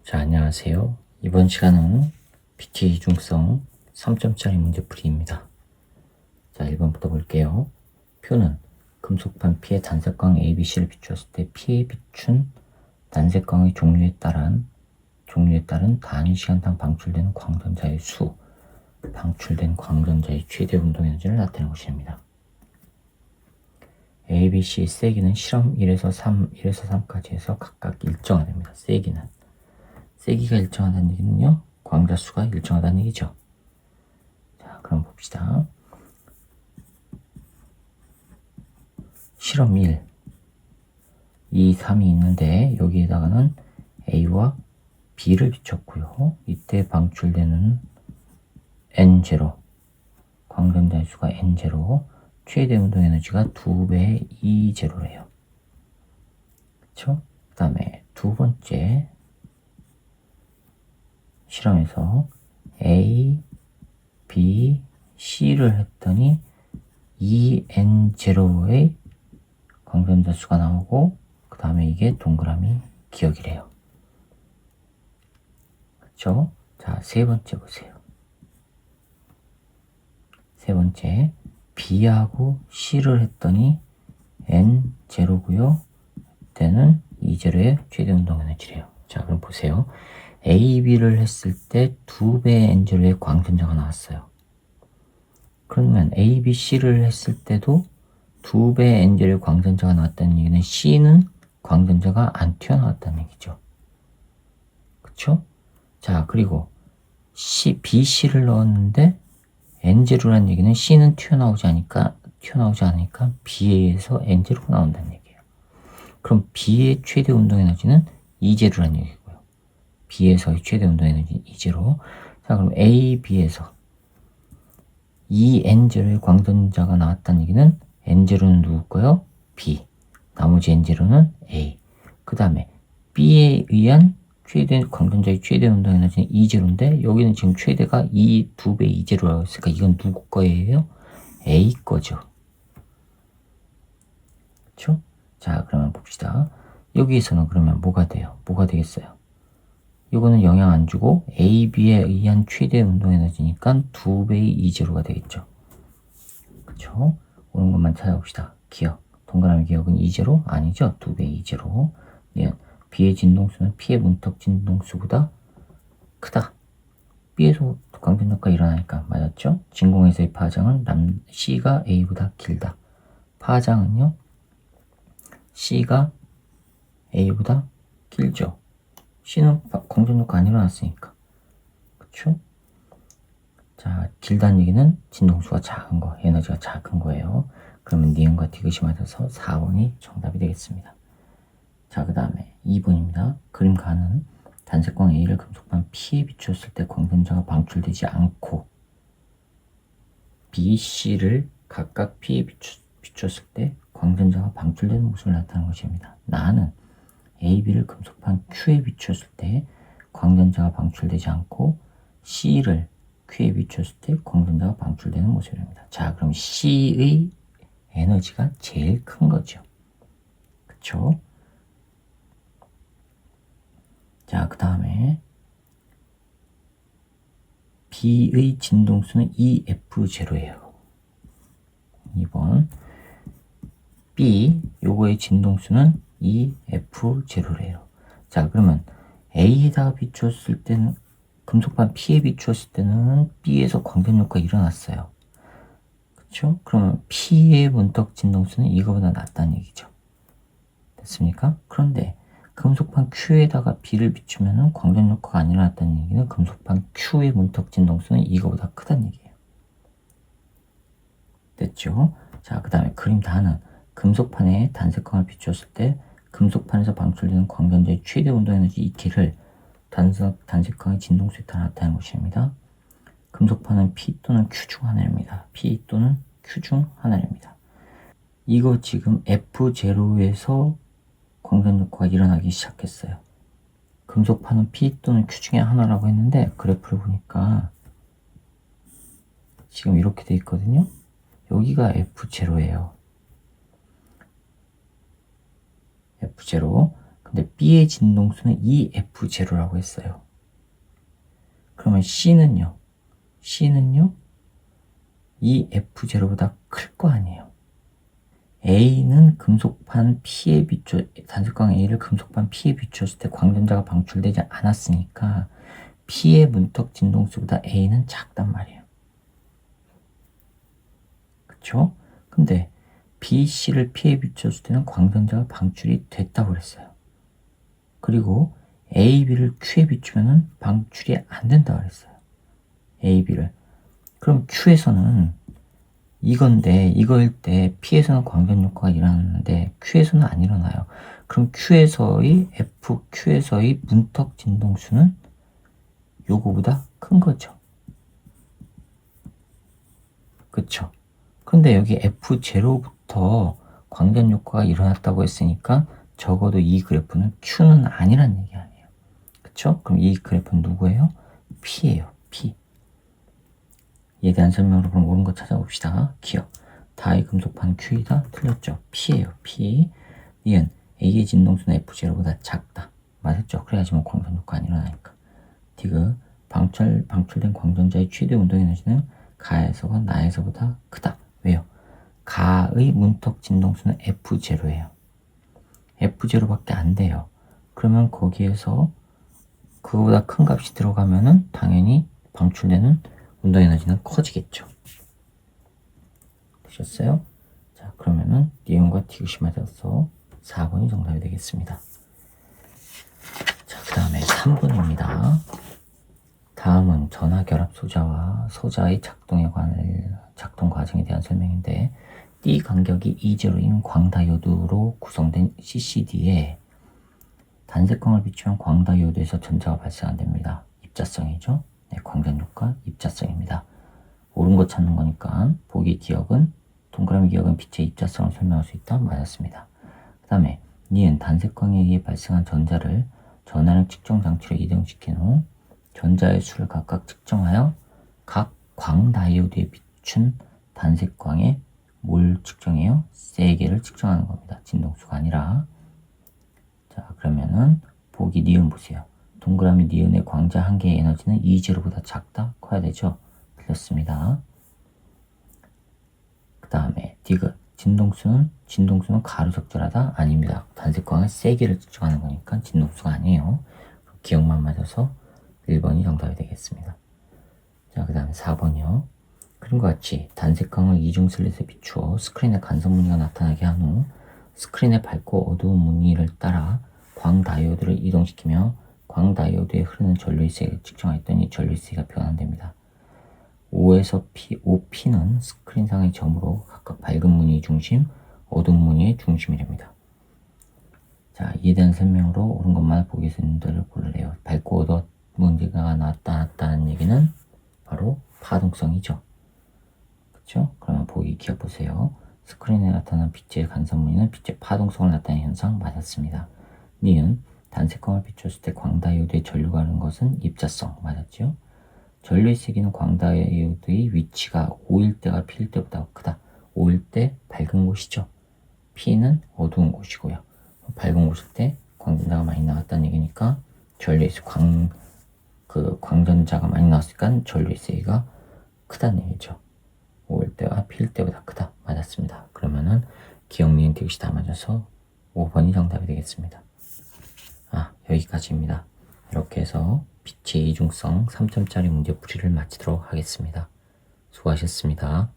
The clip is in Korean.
자, 안녕하세요. 이번 시간은 PT 이중성 3점짜리 문제풀이입니다. 자, 1번부터 볼게요. 표는 금속판 P의 단색광 ABC를 비추었을 때 P에 비춘 단색광의 종류에 따른 단위 시간당 방출되는 광전자의 수, 방출된 광전자의 최대 운동 에너지를 나타내는 것입니다. ABC 세기는 실험 1에서 3까지 해서 각각 일정화됩니다. 세기가 일정하다는 얘기는요, 광자수가 일정하다는 얘기죠. 자, 그럼 봅시다. 실험 1, 2, 3이 있는데 여기에다가는 A와 B를 비췄고요. 이때 방출되는 N0, 광전자의 수가 N0, 최대 운동 에너지가 2배의 E0래요. 그쵸? 그 다음에 두 번째 실험에서 A, B, C를 했더니 EN0의 광전자 수가 나오고, 그 다음에 이게 동그라미 기억이래요. 그쵸? 자, 세 번째 보세요. 세 번째, B하고 C를 했더니 N0고요. 때는 E0의 최대 운동 에너지래요. 자, 그럼 보세요. A, B를 했을 때 2배의 N0의 광전자가 나왔어요. 그러면 A, B, C를 했을 때도 2배의 N0의 광전자가 나왔다는 얘기는 C는 광전자가 안 튀어나왔다는 얘기죠. 그쵸? 자, 그리고 B, C를 넣었는데 N0라는 얘기는 C는 튀어나오지 않으니까 B에서 N0가 나온다는 얘기예요. 그럼 B의 최대 운동 에너지는 E0라는 얘기고요. B에서의 최대 운동 에너지는 E0. 자, 그럼 A, B에서 N0의 광전자가 나왔다는 얘기는 N0는 누구고요? B. 나머지 N0는 A. 그 다음에 B에 의한 최대 광전자의 최대 운동 에너지는 E0인데 여기는 지금 최대가 2배 E0라고 했으니까 이건 누구 거예요? A 거죠. 그쵸? 자, 그러면 봅시다. 여기에서는 그러면 뭐가 돼요? 뭐가 되겠어요? 이거는 영향 안 주고 A, B에 의한 최대 운동 에너지니까 2배의 E0가 되겠죠. 그쵸? 옳은 것만 찾아봅시다. 기억. 동그라미 기억은 E0? 아니죠. 2배의 E0. 예. B의 진동수는 P의 문턱 진동수보다 크다. B에서 광전력가 일어나니까 맞았죠? 진공에서의 파장은 C가 A보다 길다. 파장은요, C가 A보다 길죠. C는 광전력가 안 일어났으니까. 그쵸? 자, 길다는 얘기는 진동수가 작은 거, 에너지가 작은 거예요. 그러면 니은과 디귿이 맞아서 4번이 정답이 되겠습니다. 자, 그 다음에 2번입니다. 그림 가는 단색광 A를 금속판 P에 비추었을 때 광전자가 방출되지 않고 B, C를 각각 P에 비추었을 때 광전자가 방출되는 모습을 나타내는 것입니다. 나는 A, B를 금속판 Q에 비추었을 때 광전자가 방출되지 않고 C를 Q에 비추었을 때 광전자가 방출되는 모습입니다. 자, 그럼 C의 에너지가 제일 큰 거죠. 그쵸? 자, 그 다음에 B의 진동수는 EF0예요. 2번 B, 요거의 진동수는 EF0래요. 자, 그러면 A에다가 비추었을 때는, 금속판 P에 비추었을 때는 B에서 광전효과가 일어났어요. 그쵸? 그러면 P의 문턱 진동수는 이거보다 낫다는 얘기죠. 됐습니까? 그런데 금속판 Q에다가 B를 비추면 광전효과가 안 일어났다는 얘기는 금속판 Q의 문턱 진동수는 이거보다 크다는 얘기예요. 됐죠? 자, 그 다음에 그림 다는 금속판에 단색광을 비추었을 때 금속판에서 방출되는 광전자의 최대 운동 에너지 EK를 단색광의 진동수에 따라 나타내는 것입니다. 금속판은 P 또는 Q 중 하나입니다. P 또는 Q 중 하나입니다. 이거 지금 F0에서 광전효과가 일어나기 시작했어요. 금속판은 P 또는 Q 중에 하나라고 했는데 그래프를 보니까 지금 이렇게 돼 있거든요. 여기가 F0예요. F0. 근데 B의 진동수는 EF0라고 했어요. 그러면 C는요? EF0보다 클 거 아니에요. A는 금속판 P에 비추, 단색광 A를 금속판 P에 비추었을 때 광전자가 방출되지 않았으니까 P의 문턱 진동수보다 A는 작단 말이에요. 그쵸? 근데 B, C를 P에 비추었을 때는 광전자가 방출이 됐다고 그랬어요. 그리고 A, B를 Q에 비추면은 방출이 안 된다고 그랬어요. A, B를. 그럼 Q에서는 이건데, 이거일 때 P에서는 광전 효과가 일어나는데 Q에서는 안 일어나요. 그럼 Q에서의 문턱 진동수는 요거보다 큰 거죠. 그쵸? 근데 여기 F0부터 광전 효과가 일어났다고 했으니까 적어도 이 그래프는 Q는 아니란 얘기 아니에요. 그쵸? 그럼 이 그래프는 누구예요? P예요. P. 이에 대한 설명으로 그럼 옳은 거 찾아봅시다. 기억. 다의 금속판 Q이다. 틀렸죠. P예요. P. 니은 A의 진동수는 F0보다 작다. 맞았죠? 그래야지 뭐 광전 효과 안 일어나니까. 디귿. 방출된 광전자의 최대 운동 에너지는 가에서가 나에서보다 크다. 왜요? 가의 문턱 진동수는 F0예요. F0밖에 안 돼요. 그러면 거기에서 그거보다 큰 값이 들어가면은 당연히 방출되는 운동 에너지는 커지겠죠. 되셨어요? 자, 그러면은 니은과 디귿이 맞아서 4번이 정답이 되겠습니다. 자, 그 다음에 3번입니다. 다음은 전하 결합 소자와 소자의 작동 과정에 대한 설명인데, 띠 간격이 2제로인 광다이오드로 구성된 CCD에 단색광을 비추면 광다이오드에서 전자가 발생 안 됩니다. 입자성이죠. 네, 광전효과 입자성입니다. 옳은 거 찾는 거니까 보기 기억은, 동그라미 기억은 빛의 입자성을 설명할 수 있다. 맞았습니다. 그 다음에 니은 단색광에 의해 발생한 전자를 전하력 측정 장치로 이동시킨 후 전자의 수를 각각 측정하여 각 광다이오드에 비춘 단색광의 뭘 측정해요? 세기를 측정하는 겁니다. 진동수가 아니라. 자, 그러면은 보기 니은 보세요. 동그라미 니은의 광자 한 개의 에너지는 E0보다 작다? 커야 되죠? 틀렸습니다. 그 다음에 디귿. 진동수는 가로 적절하다? 아닙니다. 단색광의 세기를 측정하는 거니까 진동수가 아니에요. 기억만 맞아서 1번이 정답이 되겠습니다. 자, 그 다음에 4번이요. 그림과 같이 단색광을 이중 슬릿에 비추어 스크린에 간섭 무늬가 나타나게 한 후 스크린의 밝고 어두운 무늬를 따라 광다이오드를 이동시키며 광다이오드에 흐르는 전류세를 측정했더니 전류세가 변환됩니다. O에서 P, OP는 스크린상의 점으로 각각 밝은 무늬 중심, 어두운 무늬의 중심이랍니다. 자, 이에 대한 설명으로 옳은 것만 보기 순서대로 고르래요. 밝고 어두운 무늬가 나타났다는 얘기는 바로 파동성이죠. 그쵸? 그러면 보기 기억 보세요. 스크린에 나타난 빛의 간섭 무늬는 빛의 파동성을 나타내는 현상 맞았습니다. 니은 단색광을 비추었을 때 광다이오드의 전류가 흐르는 것은 입자성 맞았죠? 전류의 세기는 광다이오드의 위치가 O일 때가 P일 때보다 크다. O일 때 밝은 곳이죠. P는 어두운 곳이고요. 밝은 곳일 때 광전자가 많이 나왔다는 얘기니까 전류의 광전자가 많이 나왔으니까 전류의 세기가 크다는 얘기죠. O일 때와 P일 때보다 크다. 맞았습니다. 그러면은 기억, 니은, 디귿이 다 맞아서 5번이 정답이 되겠습니다. 여기까지입니다. 이렇게 해서 빛의 이중성 3점짜리 문제 풀이를 마치도록 하겠습니다. 수고하셨습니다.